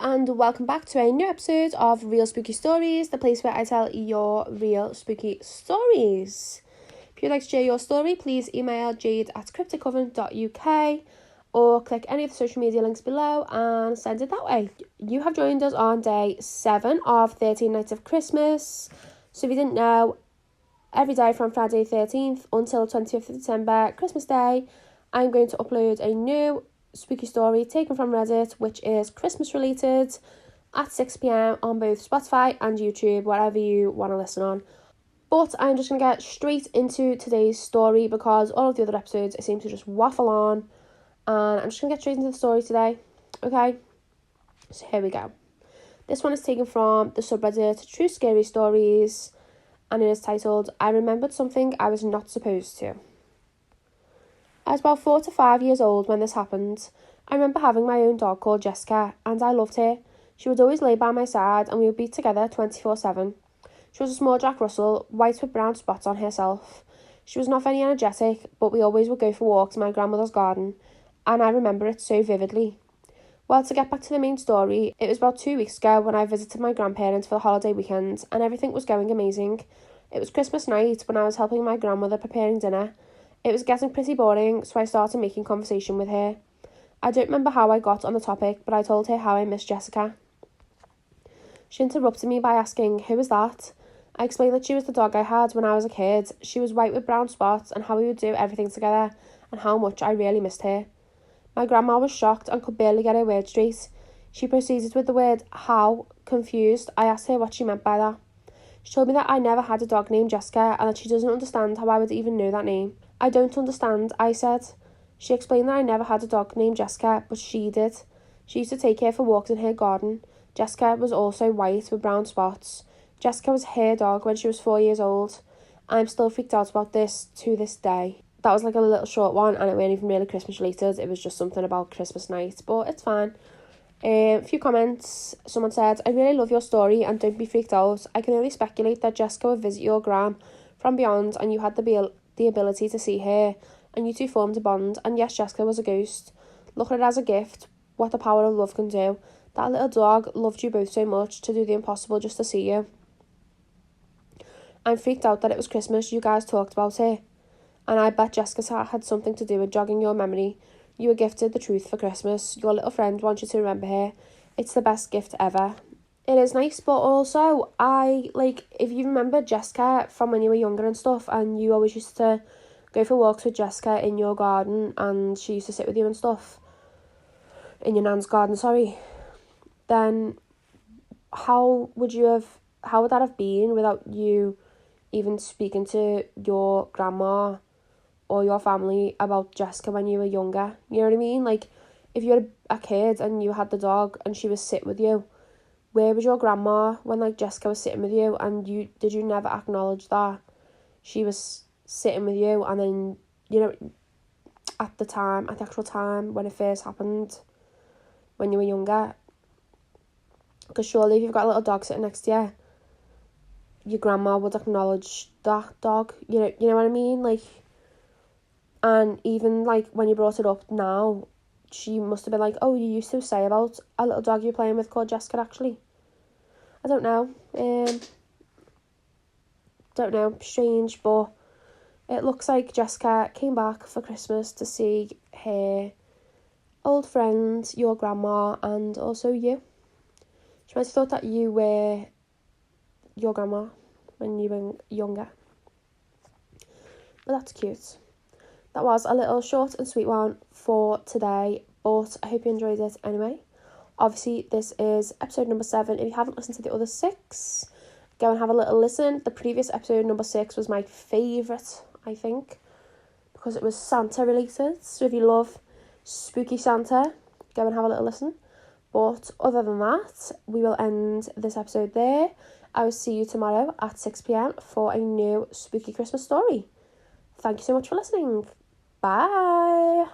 and welcome back to a new episode of Real Spooky Stories, the place where I tell your real spooky stories. If you'd like to share your story, please email jade@crypticcoven.uk or click any of the social media links below and send it that way. You have joined us on day 7 of 13 Nights of Christmas. So if you didn't know, every day from Friday 13th until 20th of December, Christmas Day, I'm going to upload a new spooky story taken from Reddit, which is Christmas related, at 6 p.m. on both Spotify and YouTube, wherever you want to listen on. But I'm just going to get straight into today's story because all of the other episodes I seem to just waffle on, and I'm just going to get straight into the story today. Okay, so here we go. This one is taken from the subreddit True Scary Stories, and it is titled, I Remembered Something I Was Not Supposed to. I was about 4 to 5 years old when this happened. I remember having my own dog called Jessica, and I loved her. She would always lay by my side, and we would be together 24/7. She was a small Jack Russell, white with brown spots on herself. She was not very energetic, but we always would go for walks in my grandmother's garden, and I remember it so vividly. Well, to get back to the main story, it was about 2 weeks ago when I visited my grandparents for the holiday weekend, and everything was going amazing. It was Christmas night when I was helping my grandmother preparing dinner. It was getting pretty boring, so I started making conversation with her. I don't remember how I got on the topic, but I told her how I missed Jessica. She interrupted me by asking, "Who is that?" I explained that she was the dog I had when I was a kid. She was white with brown spots, and how we would do everything together, and how much I really missed her. My grandma was shocked and could barely get her words straight. She proceeded with the word "how." Confused, I asked her what she meant by that. She told me that I never had a dog named Jessica, and that she doesn't understand how I would even know that name. I don't understand, I said. She explained that I never had a dog named Jessica, but she did. She used to take her for walks in her garden. Jessica was also white with brown spots. Jessica was her dog when she was 4 years old. I'm still freaked out about this to this day. That was like a little short one, and it wasn't even really Christmas related. It was just something about Christmas night, but it's fine. A few comments. Someone said, I really love your story and don't be freaked out. I can only speculate that Jessica would visit your gram from beyond and you had the ability to see her and you two formed a bond, and yes, Jessica was a ghost. Look at it as a gift, what the power of love can do. That little dog loved you both so much to do the impossible just to see you. I'm freaked out that it was Christmas, you guys talked about her, and I bet Jessica had something to do with jogging your memory. You were gifted the truth for Christmas. Your little friend wants you to remember her. It's the best gift ever. It is nice, but also, if you remember Jessica from when you were younger and stuff, and you always used to go for walks with Jessica in your garden, and she used to sit with you and stuff, in your nan's garden, then how would that have been without you even speaking to your grandma or your family about Jessica when you were younger? You know what I mean? Like, if you had a kid and you had the dog and she was sitting with you, where was your grandma when Jessica was sitting with you, and did you never acknowledge that she was sitting with you? And then, at the actual time when it first happened, when you were younger, because surely if you've got a little dog sitting next to you, your grandma would acknowledge that dog, you know what I mean? And even when you brought it up now, she must have been like, oh, you used to say about a little dog you're playing with called Jessica, actually. I don't know. Don't know. Strange, but it looks like Jessica came back for Christmas to see her old friend, your grandma, and also you. She might have thought that you were your grandma when you were younger. But that's cute. That was a little short and sweet one for today, but I hope you enjoyed it anyway. Obviously, this is episode number 7. If you haven't listened to the other 6, go and have a little listen. The previous episode, number 6, was my favourite, I think, because it was Santa related. So if you love spooky Santa, go and have a little listen. But other than that, we will end this episode there. I will see you tomorrow at 6 p.m. for a new spooky Christmas story. Thank you so much for listening. Bye.